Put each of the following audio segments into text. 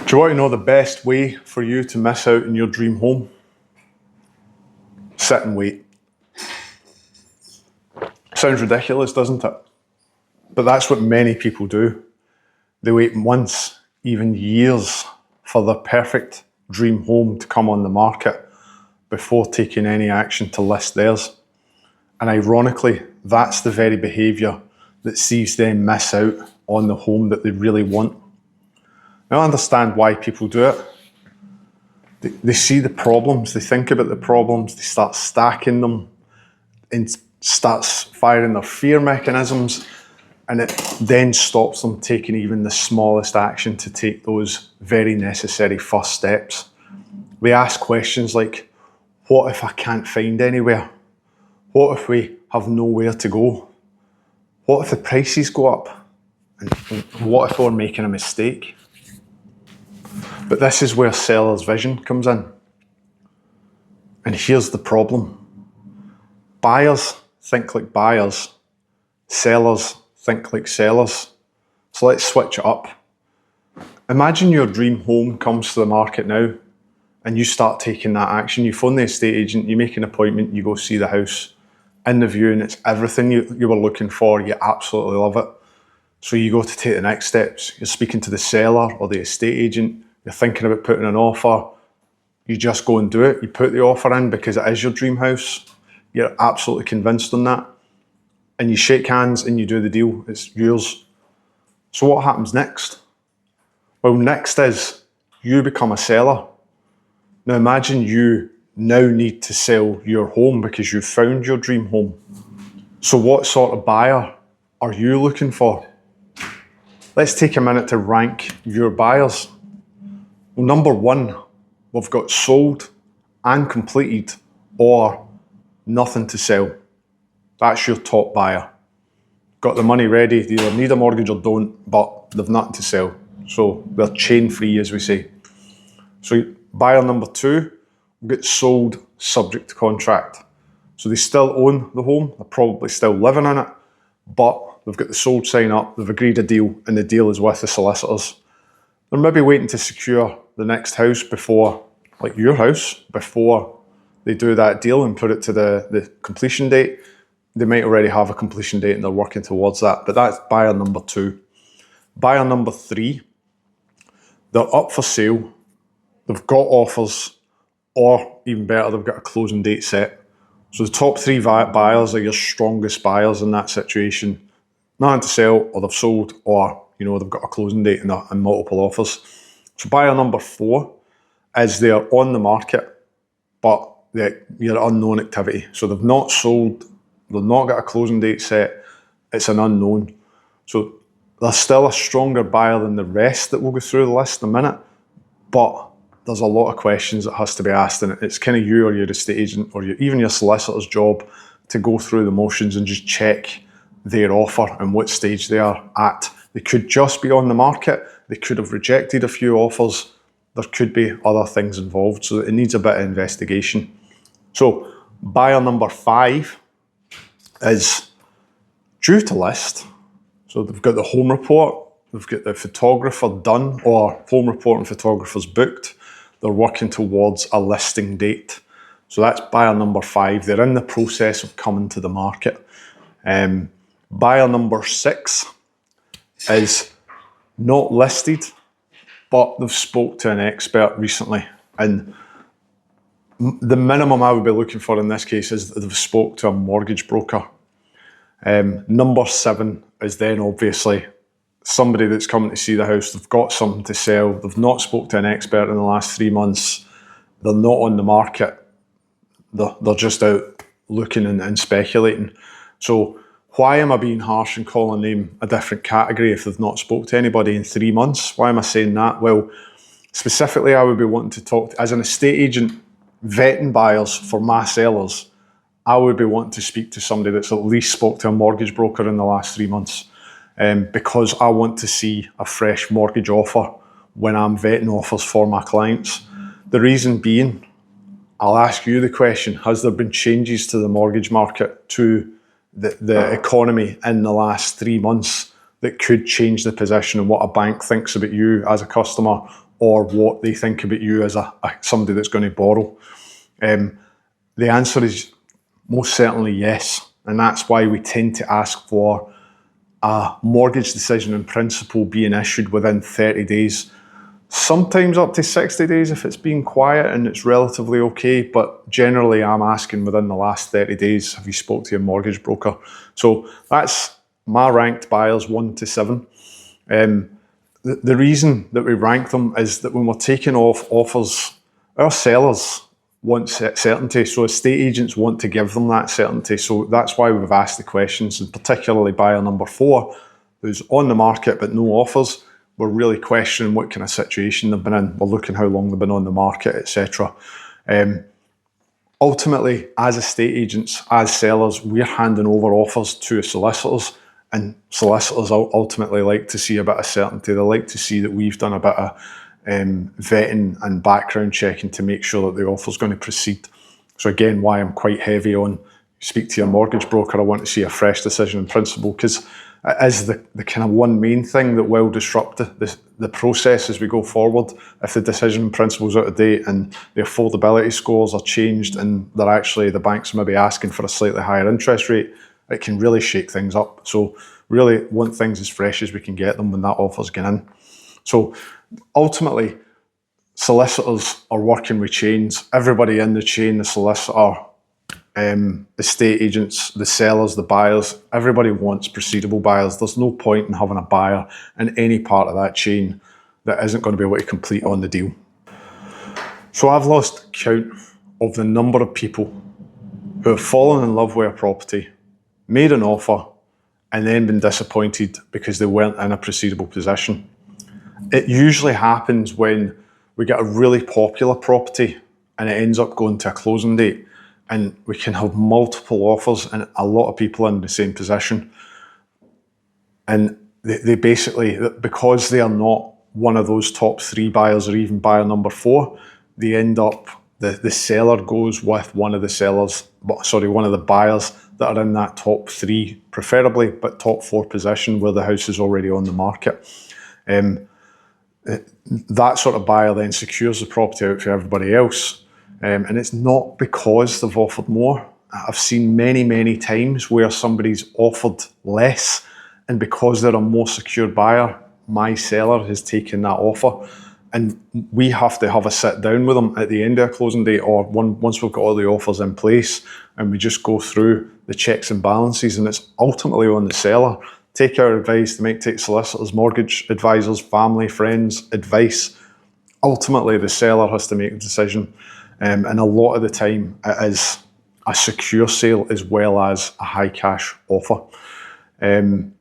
Do you want to know the best way for you to miss out on your dream home? Sit and wait. Sounds ridiculous, doesn't it? But that's what many people do. They wait months, even years, for the perfect dream home to come on the market before taking any action to list theirs. And ironically, that's the very behaviour that sees them miss out on the home that they really want. Now, I understand why people do it. They see the problems, they think about the problems, they start stacking them, and starts firing their fear mechanisms, and it then stops them taking even the smallest action to take those very necessary first steps. They ask questions like, what if I can't find anywhere? What if we have nowhere to go? What if the prices go up? And what if we're making a mistake? But this is where seller's vision comes in. And here's the problem. Buyers think like buyers. Sellers think like sellers. So let's switch it up. Imagine your dream home comes to the market now and you start taking that action. You phone the estate agent, you make an appointment, you go see the house. In the viewing, it's everything you were looking for. You absolutely love it. So you go to take the next steps. You're speaking to the seller or the estate agent. You're thinking about putting an offer. You just go and do it. You put the offer in because it is your dream house. You're absolutely convinced on that. And you shake hands and you do the deal. It's yours. So what happens next? Well, next is you become a seller. Now imagine you now need to sell your home because you've found your dream home. So what sort of buyer are you looking for? Let's take a minute to rank your buyers. Well, number one, we've got sold and completed or nothing to sell. That's your top buyer. Got the money ready, they either need a mortgage or don't, but they've nothing to sell. So they're chain free, as we say. So buyer number two, we've got sold subject to contract. So they still own the home, they're probably still living in it, but they've got the sold sign up, they've agreed a deal, and the deal is with the solicitors. They're maybe waiting to secure the next house before, like your house, before they do that deal and put it to the completion date. They might already have a completion date and they're working towards that, but that's buyer number two. Buyer number three, they're up for sale, they've got offers, or even better, they've got a closing date set. So the top three buyers are your strongest buyers in that situation. Nothing to sell, or they've sold, or they've got a closing date and multiple offers. So buyer number four is they're on the market, but they're unknown activity. So they've not sold, they've not got a closing date set, it's an unknown. So they're still a stronger buyer than the rest that we'll go through the list in a minute, but there's a lot of questions that has to be asked, and it's kind of you or your estate agent or even your solicitor's job to go through the motions and just check their offer and what stage they are at. They could just be on the market, they could have rejected a few offers, there could be other things involved, so it needs a bit of investigation. So buyer number five is due to list. So they've got the home report, they've got the photographer done, or home report and photographer's booked. They're working towards a listing date. So that's buyer number five. They're in the process of coming to the market. Buyer number six is not listed, but they've spoke to an expert recently. And the minimum I would be looking for in this case is that they've spoke to a mortgage broker. Number seven is then obviously somebody that's coming to see the house, they've got something to sell, they've not spoke to an expert in the last 3 months, they're not on the market, they're just out looking and speculating. So why am I being harsh and calling them a different category if they've not spoke to anybody in 3 months? Why am I saying that? Well, specifically I would be wanting to talk, as an estate agent, vetting buyers for my sellers, I would be wanting to speak to somebody that's at least spoke to a mortgage broker in the last 3 months. Because I want to see a fresh mortgage offer when I'm vetting offers for my clients. The reason being, I'll ask you the question, has there been changes to the mortgage market, to the economy in the last 3 months that could change the position and what a bank thinks about you as a customer or what they think about you as somebody that's going to borrow? The answer is most certainly yes, and that's why we tend to ask for a mortgage decision in principle being issued within 30 days. Sometimes up to 60 days if it's been quiet and it's relatively okay, but generally I'm asking within the last 30 days, have you spoke to your mortgage broker? So that's my ranked buyers 1 to 7. The reason that we rank them is that when we're taking off offers, our sellers want certainty, so estate agents want to give them that certainty. So that's why we've asked the questions, and particularly buyer number 4, who's on the market but no offers. We're really questioning what kind of situation they've been in. We're looking how long they've been on the market, etc. Ultimately, as estate agents, as sellers, we're handing over offers to solicitors, and solicitors ultimately like to see a bit of certainty. They like to see that we've done a bit of vetting and background checking to make sure that the offer's going to proceed. So again, why I'm quite heavy on speak to your mortgage broker. I want to see a fresh decision in principle, because it is the kind of one main thing that will disrupt the process as we go forward. If the decision in principle is out of date and the affordability scores are changed and they're actually, the banks may be asking for a slightly higher interest rate, it can really shake things up. So really want things as fresh as we can get them when that offer's going in. So ultimately, solicitors are working with chains. Everybody in the chain, the solicitor, estate agents, the sellers, the buyers, everybody wants proceedable buyers. There's no point in having a buyer in any part of that chain that isn't going to be able to complete on the deal. So I've lost count of the number of people who have fallen in love with a property, made an offer, and then been disappointed because they weren't in a proceedable position. It usually happens when we get a really popular property and it ends up going to a closing date, and we can have multiple offers and a lot of people in the same position. And they basically, because they are not one of those top 3 buyers or even buyer number 4, they end up, the seller goes with one of the buyers that are in that top 3, preferably, but top 4 position where the house is already on the market. That sort of buyer then secures the property out for everybody else. And it's not because they've offered more. I've seen many, many times where somebody's offered less, and because they're a more secure buyer, my seller has taken that offer. And we have to have a sit down with them at the end of a closing date, or once we've got all the offers in place, and we just go through the checks and balances, and it's ultimately on the seller. Take our advice, take solicitors, mortgage advisors, family, friends, advice. Ultimately, the seller has to make the decision. And a lot of the time, it is a secure sale as well as a high cash offer. And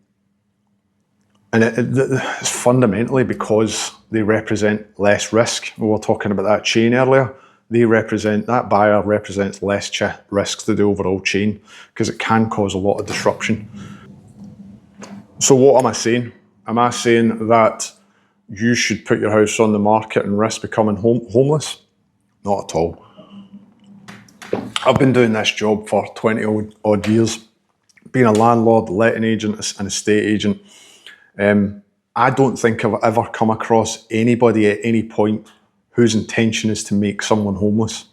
it's fundamentally because they represent less risk. We were talking about that chain earlier. That buyer represents less risk to the overall chain, because it can cause a lot of disruption. So what am I saying? Am I saying that you should put your house on the market and risk becoming homeless? Not at all. I've been doing this job for 20 odd years, being a landlord, letting agent, an estate agent. I don't think I've ever come across anybody at any point whose intention is to make someone homeless.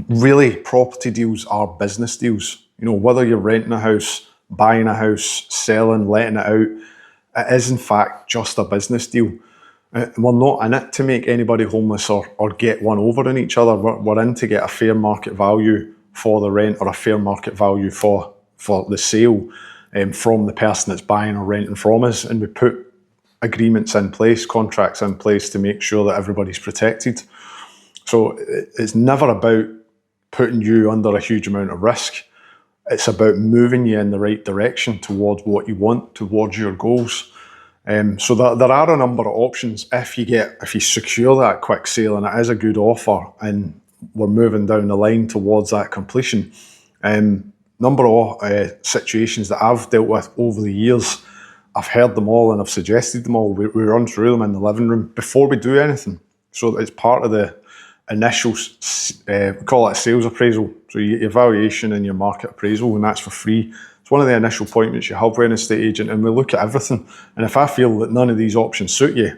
Really, property deals are business deals. You know, whether you're renting a house, buying a house, selling, letting it out, it is in fact just a business deal. We're not in it to make anybody homeless or get one over on each other. We're in to get a fair market value for the rent, or a fair market value for the sale from the person that's buying or renting from us. And we put agreements in place, contracts in place to make sure that everybody's protected. So it's never about putting you under a huge amount of risk. It's about moving you in the right direction towards what you want, towards your goals. So there are a number of options if you secure that quick sale and it is a good offer and we're moving down the line towards that completion. Number of situations that I've dealt with over the years, I've heard them all and I've suggested them all. We run through them in the living room before we do anything. So it's part of the initial, we call it a sales appraisal. So you get your valuation and your market appraisal, and that's for free. It's one of the initial appointments you have with an estate agent, and we look at everything. And if I feel that none of these options suit you,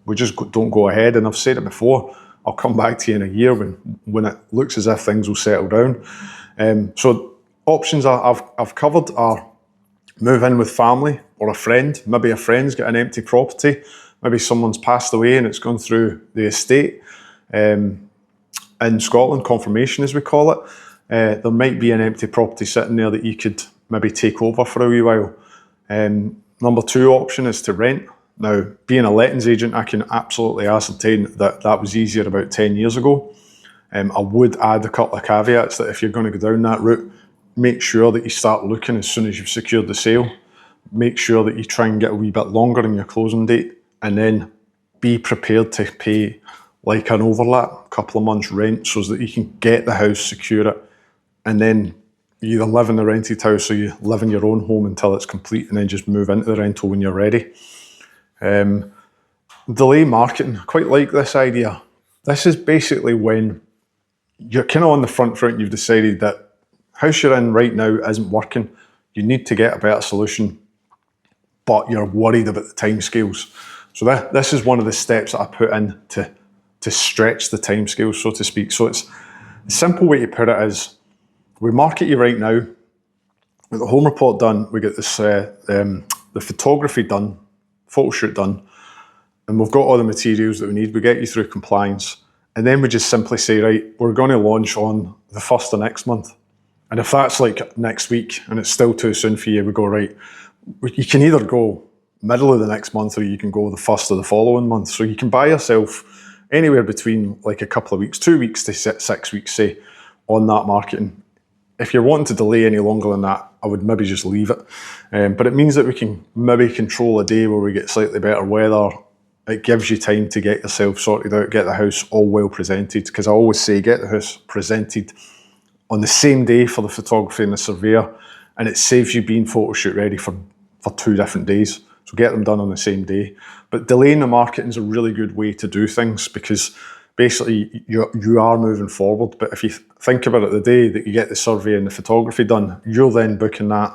we just don't go ahead. And I've said it before, I'll come back to you in a year when it looks as if things will settle down. So options I've covered are move in with family or a friend. Maybe a friend's got an empty property. Maybe someone's passed away and it's gone through the estate. In Scotland, confirmation as we call it, there might be an empty property sitting there that you could maybe take over for a wee while. Number two option is to rent. Now, being a lettings agent, I can absolutely ascertain that that was easier about 10 years ago. I would add a couple of caveats that if you're going to go down that route, make sure that you start looking as soon as you've secured the sale. Make sure that you try and get a wee bit longer in your closing date, and then be prepared to pay like an overlap, a couple of months rent, so that you can get the house, secure it, and then you either live in the rented house or you live in your own home until it's complete, and then just move into the rental when you're ready. Delay marketing, I quite like this idea. This is basically when you're kind of on the front foot and you've decided that house you're in right now isn't working, you need to get a better solution, but you're worried about the timescales. So this is one of the steps that I put in to stretch the timescales, so to speak. So it's a simple way to put it is, we market you right now, with the home report done, we get this the photography done, photo shoot done, and we've got all the materials that we need. We get you through compliance, and then we just simply say, right, we're going to launch on the 1st of next month. And if that's like next week and it's still too soon for you, we go, right, you can either go middle of the next month or you can go the 1st of the following month. So you can buy yourself anywhere between like a couple of weeks, 2 weeks to 6 weeks, say, on that marketing. If you're wanting to delay any longer than that, I would maybe just leave it. But it means that we can maybe control a day where we get slightly better weather. It gives you time to get yourself sorted out, get the house all well presented, because I always say get the house presented on the same day for the photography and the surveyor, and it saves you being photo shoot ready for 2 different days. So get them done on the same day. But delaying the marketing is a really good way to do things, because basically you are moving forward. But if you think about it, the day that you get the survey and the photography done, you're then booking that,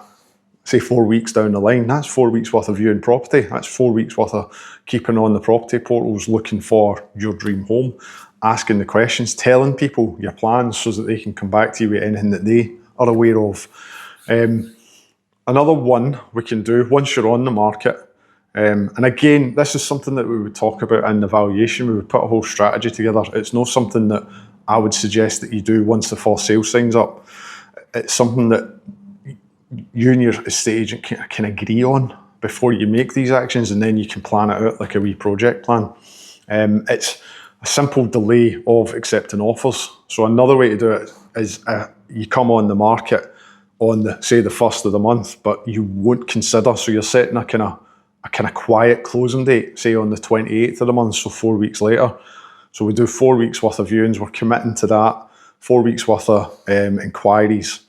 say 4 weeks down the line. That's 4 weeks worth of viewing property. That's 4 weeks worth of keeping on the property portals, looking for your dream home, asking the questions, telling people your plans so that they can come back to you with anything that they are aware of. Another one we can do once you're on the market, and again, this is something that we would talk about in the valuation. We would put a whole strategy together. It's not something that I would suggest that you do once the first sale signs up. It's something that you and your estate agent can agree on before you make these actions, and then you can plan it out like a wee project plan. It's a simple delay of accepting offers. So another way to do it is you come on the market on the 1st of the month, but you won't consider, so you're setting a kind of quiet closing date, say on the 28th of the month, so 4 weeks later. So we do 4 weeks worth of viewings, we're committing to that, 4 weeks worth of inquiries.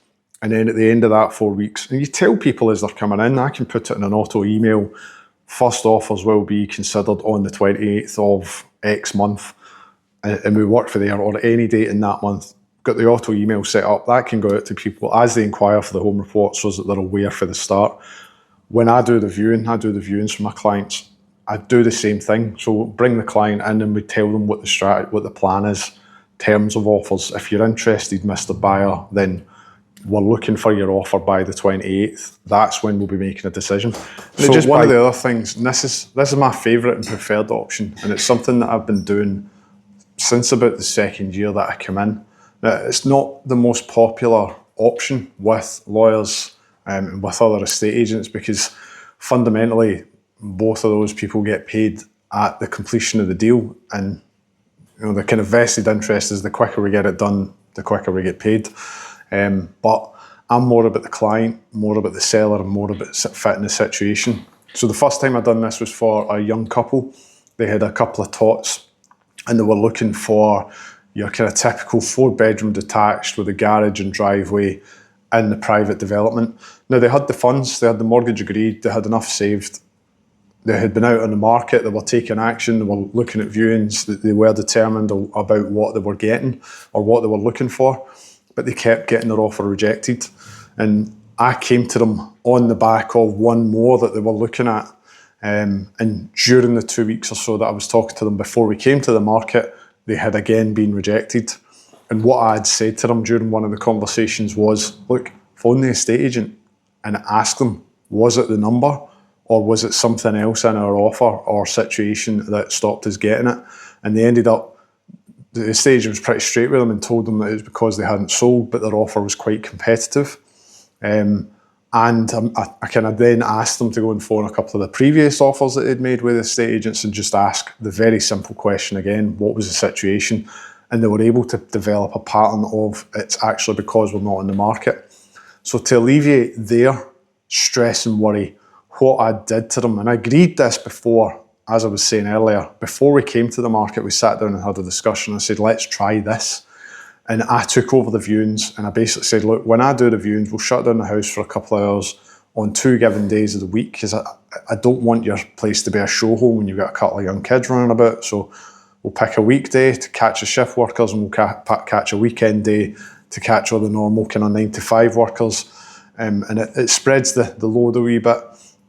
And then at the end of that 4 weeks, and you tell people as they're coming in, I can put it in an auto email, first offers will be considered on the 28th of X month, and we work for there, or any date in that month. Got the auto email set up, that can go out to people as they inquire for the home report, so that they're aware for the start. When I do the viewing, I do the viewings for my clients, I do the same thing. So we'll bring the client in and we tell them what the plan is, terms of offers. If you're interested, Mr. Buyer, then we're looking for your offer by the 28th. That's when we'll be making a decision. So just one of the other things, and this is my favourite and preferred option, and it's something that I've been doing since about the second year that I come in. Now, it's not the most popular option with lawyers and with other estate agents, because fundamentally both of those people get paid at the completion of the deal, and the kind of vested interest is the quicker we get it done, the quicker we get paid. But I'm more about the client, more about the seller, and more about fitting the situation. So the first time I done this was for a young couple. They had a couple of tots and they were looking for your kind of typical 4-bedroom detached with a garage and driveway in the private development. Now, they had the funds, they had the mortgage agreed, they had enough saved. They had been out on the market, they were taking action, they were looking at viewings, they were determined about what they were getting or what they were looking for, but they kept getting their offer rejected. And I came to them on the back of one more that they were looking at. And during the 2 weeks or so that I was talking to them before we came to the market, they had again been rejected. And what I had said to them during one of the conversations was, look, phone the estate agent and ask them, was it the number or was it something else in our offer or situation that stopped us getting it? And they ended up, the estate agent was pretty straight with them and told them that it was because they hadn't sold, but their offer was quite competitive. And I kind of then asked them to go and phone a couple of the previous offers that they'd made with estate agents and just ask the very simple question again, what was the situation? And they were able to develop a pattern of it's actually because we're not in the market. So to alleviate their stress and worry, what I did to them, and I agreed this before, as I was saying earlier, before we came to the market, we sat down and had a discussion. I said, let's try this. And I took over the viewings and I basically said, look, when I do the viewings, we'll shut down the house for a couple of hours on 2 given days of the week because I don't want your place to be a show home when you've got a couple of young kids running about. So we'll pick a weekday to catch the shift workers and we'll catch a weekend day to catch all the normal kind of 9 to 5 workers. And it spreads the load a wee bit.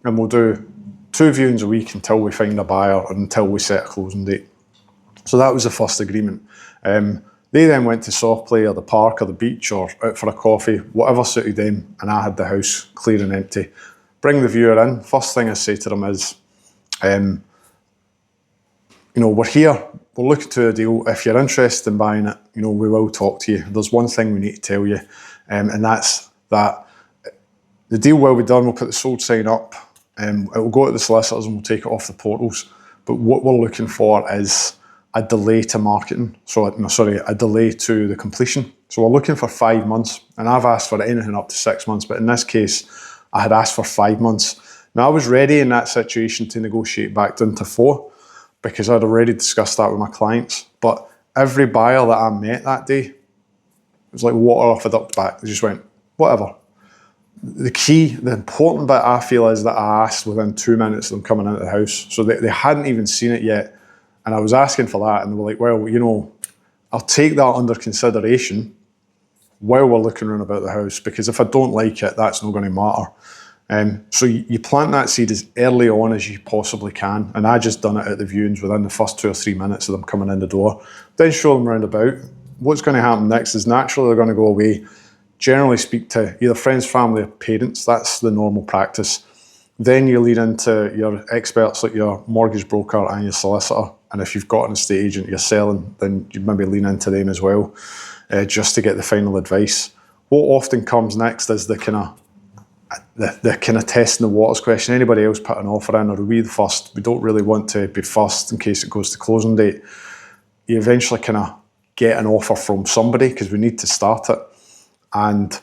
And we'll do 2 viewings a week until we find a buyer and until we set a closing date. So that was the first agreement. They then went to soft play or the park or the beach or out for a coffee, whatever suited them, and I had the house clear and empty. Bring the viewer in. First thing I say to them is, we're here, we're looking to a deal. If you're interested in buying it, we will talk to you. There's one thing we need to tell you, and that's that the deal will be done. We'll put the sold sign up, it will go to the solicitors and we'll take it off the portals. But what we're looking for is a delay to marketing. A delay to the completion. So we're looking for 5 months, and I've asked for anything up to 6 months, but in this case, I had asked for 5 months. Now I was ready in that situation to negotiate back down to 4 because I'd already discussed that with my clients. But every buyer that I met that day, it was like water off a duck's back. They just went, whatever. The important bit I feel is that I asked within 2 minutes of them coming into the house. So they hadn't even seen it yet. And I was asking for that, and they were like, well, I'll take that under consideration while we're looking around about the house, because if I don't like it, that's not going to matter. So you plant that seed as early on as you possibly can. And I just done it at the viewings within the first 2 or 3 minutes of them coming in the door. Then show them round about. What's going to happen next is naturally they're going to go away, generally speak to either friends, family, or parents. That's the normal practice. Then you lead into your experts like your mortgage broker and your solicitor. And if you've got an estate agent you're selling, then you maybe lean into them as well, just to get the final advice. What often comes next is the kind of testing the waters question. Anybody else put an offer in, or are we the first? We don't really want to be first in case it goes to closing date. You eventually kind of get an offer from somebody because we need to start it. And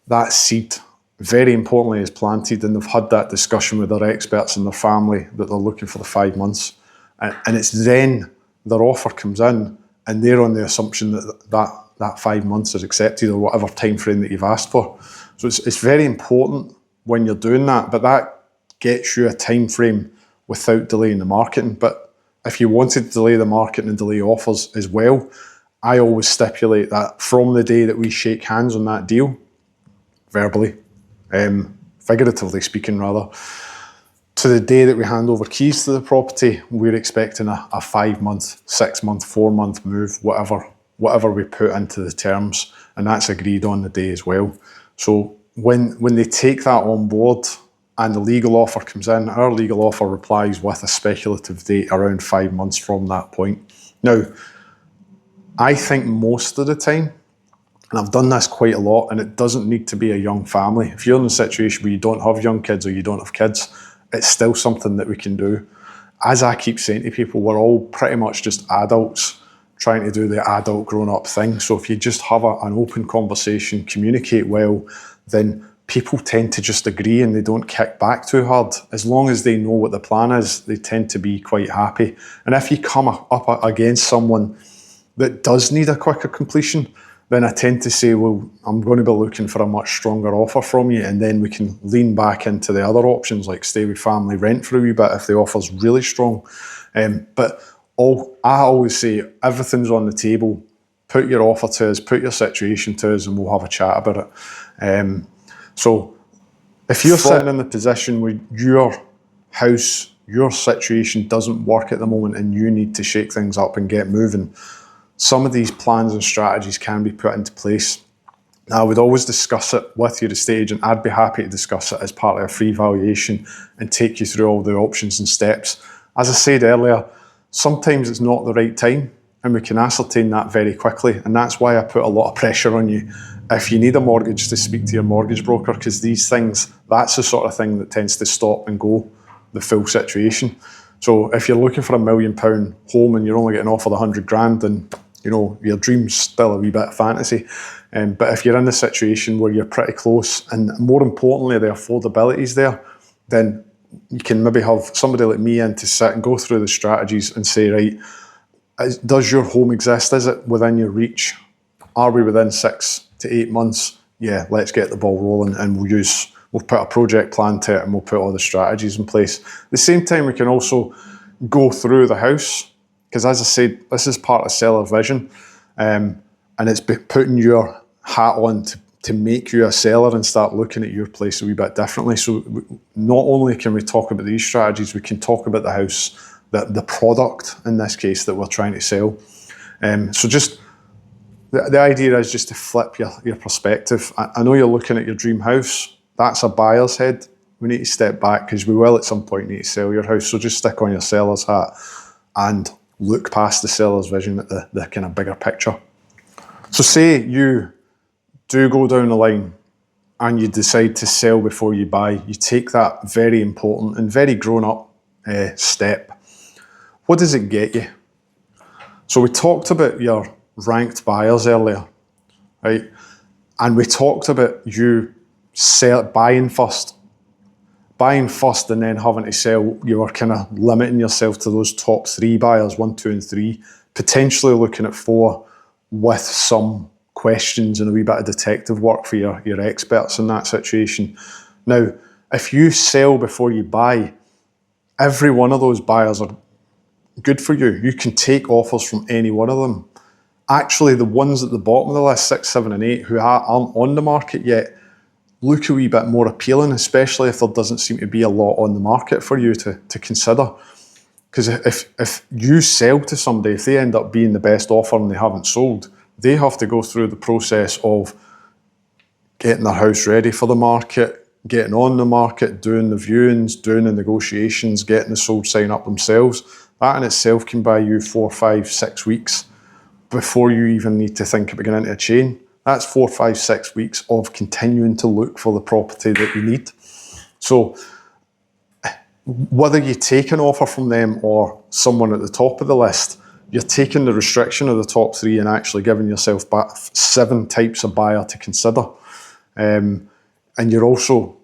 that seed, very importantly, is planted, and they've had that discussion with their experts and their family that they're looking for the 5 months. And it's then their offer comes in and they're on the assumption that 5 months is accepted or whatever time frame that you've asked for. So it's very important when you're doing that, but that gets you a time frame without delaying the marketing. But if you wanted to delay the marketing and delay offers as well, I always stipulate that from the day that we shake hands on that deal, verbally, figuratively speaking rather, to the day that we hand over keys to the property, we're expecting a 5 month, 6 month, 4 month move, whatever we put into the terms, and that's agreed on the day as well. So when they take that on board and the legal offer comes in, our legal offer replies with a speculative date around 5 months from that point. Now, I think most of the time, and I've done this quite a lot, and it doesn't need to be a young family. If you're in a situation where you don't have young kids or you don't have kids, it's still something that we can do. As I keep saying to people, we're all pretty much just adults trying to do the adult grown-up thing. So if you just have an open conversation, communicate well, then people tend to just agree and they don't kick back too hard. As long as they know what the plan is, they tend to be quite happy. And if you come up against someone that does need a quicker completion, then I tend to say, well, I'm going to be looking for a much stronger offer from you, and then we can lean back into the other options like stay with family, rent for a wee bit if the offer's really strong. But I always say everything's on the table. Put your offer to us, put your situation to us, and we'll have a chat about it. So if you're sitting in the position where your house your situation doesn't work at the moment and you need to shake things up and get moving, some of these plans and strategies can be put into place. Now, I would always discuss it with your estate agent. I'd be happy to discuss it as part of a free valuation and take you through all the options and steps. As I said earlier, sometimes it's not the right time, and we can ascertain that very quickly, and that's why I put a lot of pressure on you. If you need a mortgage, to speak to your mortgage broker, because these things, that's the sort of thing that tends to stop and go the full situation. So if you're looking for £1 million home and you're only getting offered 100 grand, then your dream's still a wee bit of fantasy. But if you're in the situation where you're pretty close, and more importantly, the affordability is there, then you can maybe have somebody like me in to sit and go through the strategies and say, right, does your home exist? Is it within your reach? Are we within 6 to 8 months? Yeah, let's get the ball rolling, and we'll put a project plan to it, and we'll put all the strategies in place. At the same time, we can also go through the house, because as I said, this is part of seller vision, and it's putting your hat on to make you a seller and start looking at your place a wee bit differently. So not only can we talk about these strategies, we can talk about the house, the product in this case that we're trying to sell. So just the idea is just to flip your perspective. I know you're looking at your dream house. That's a buyer's head. We need to step back, because we will at some point need to sell your house. So just stick on your seller's hat and look past the seller's vision at the kind of bigger picture. So say you do go down the line and you decide to sell before you buy. You take that very important and very grown-up step. What does it get you? So we talked about your ranked buyers earlier, right? And we talked about you buying first and then having to sell. You were kind of limiting yourself to those top 3 buyers, 1, 2 and 3, potentially looking at 4 with some questions and a wee bit of detective work for your experts in that situation. Now, if you sell before you buy, every one of those buyers are good for you. You can take offers from any one of them. Actually, the ones at the bottom of the list, 6, 7 and 8, who aren't on the market yet, look a wee bit more appealing, especially if there doesn't seem to be a lot on the market for you to consider. Because if you sell to somebody, if they end up being the best offer and they haven't sold, they have to go through the process of getting their house ready for the market, getting on the market, doing the viewings, doing the negotiations, getting the sold sign up themselves. That in itself can buy you 4, 5, 6 weeks before you even need to think of getting into a chain. That's 4, 5, 6 weeks of continuing to look for the property that you need. So whether you take an offer from them or someone at the top of the list, you're taking the restriction of the top 3 and actually giving yourself 7 types of buyer to consider. And you're also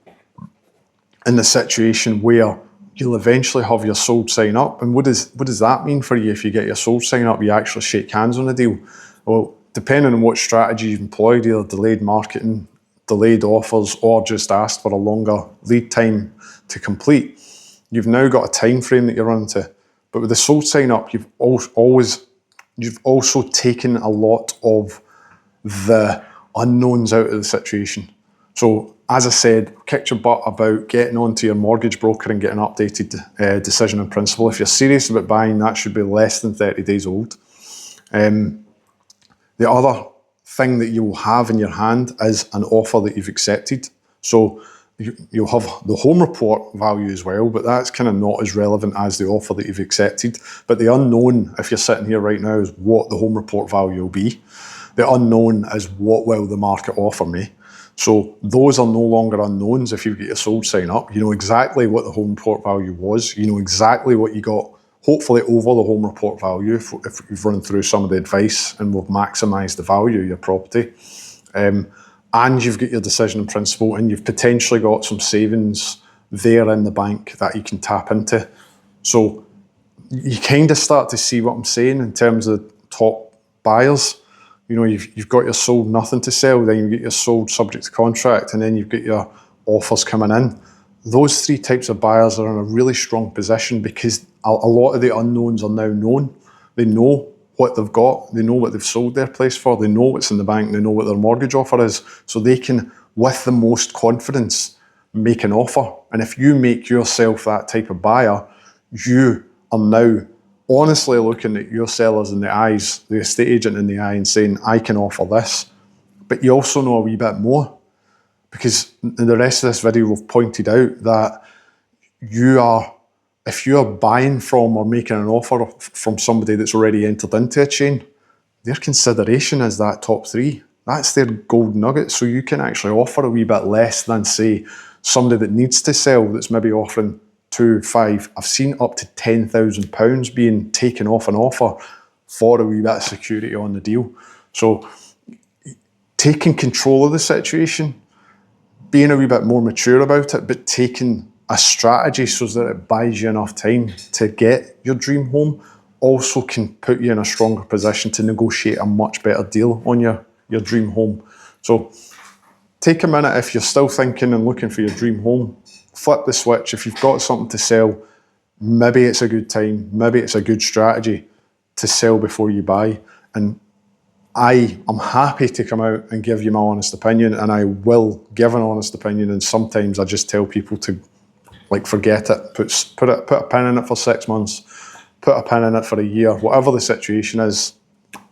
in the situation where you'll eventually have your sold sign up. And what does that mean for you if you get your sold sign up? You actually shake hands on the deal. Well, depending on what strategy you've employed, either delayed marketing, delayed offers, or just asked for a longer lead time to complete, you've now got a time frame that you're running to. But with the sold sign up, you've also taken a lot of the unknowns out of the situation. So as I said, kick your butt about getting onto your mortgage broker and getting an updated decision in principle. If you're serious about buying, that should be less than 30 days old. The other thing that you will have in your hand is an offer that you've accepted. So you'll have the home report value as well, but that's kind of not as relevant as the offer that you've accepted. But the unknown, if you're sitting here right now, is what the home report value will be. The unknown is what will the market offer me. So those are no longer unknowns. If you get your sold sign up, you know exactly what the home report value was. You know exactly what you got, hopefully over the home report value if you've run through some of the advice and we've maximised the value of your property. And you've got your decision in principle, and you've potentially got some savings there in the bank that you can tap into. So you kind of start to see what I'm saying in terms of top buyers. You know, you've got your sold nothing to sell, then you get your sold subject to contract, and then you've got your offers coming in. Those 3 types of buyers are in a really strong position because a lot of the unknowns are now known. They know what they've got, they know what they've sold their place for, they know what's in the bank, they know what their mortgage offer is, so they can, with the most confidence, make an offer. And if you make yourself that type of buyer, you are now honestly looking at your sellers in the eyes, the estate agent in the eye, and saying, I can offer this. But you also know a wee bit more, because in the rest of this video we've pointed out that if you are buying from or making an offer from somebody that's already entered into a chain, their consideration is that top three. That's their gold nugget. So you can actually offer a wee bit less than, say, somebody that needs to sell that's maybe offering 2, 5. I've seen up to £10,000 being taken off an offer for a wee bit of security on the deal. So taking control of the situation, being a wee bit more mature about it, but taking a strategy so that it buys you enough time to get your dream home, also can put you in a stronger position to negotiate a much better deal on your dream home. So take a minute if you're still thinking and looking for your dream home, flip the switch. If you've got something to sell, maybe it's a good time, maybe it's a good strategy to sell before you buy. And I am happy to come out and give you my honest opinion, and I will give an honest opinion. And sometimes I just tell people to forget it, put a pin in it for 6 months, put a pin in it for a year, whatever the situation is.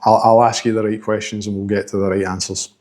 I'll ask you the right questions and we'll get to the right answers.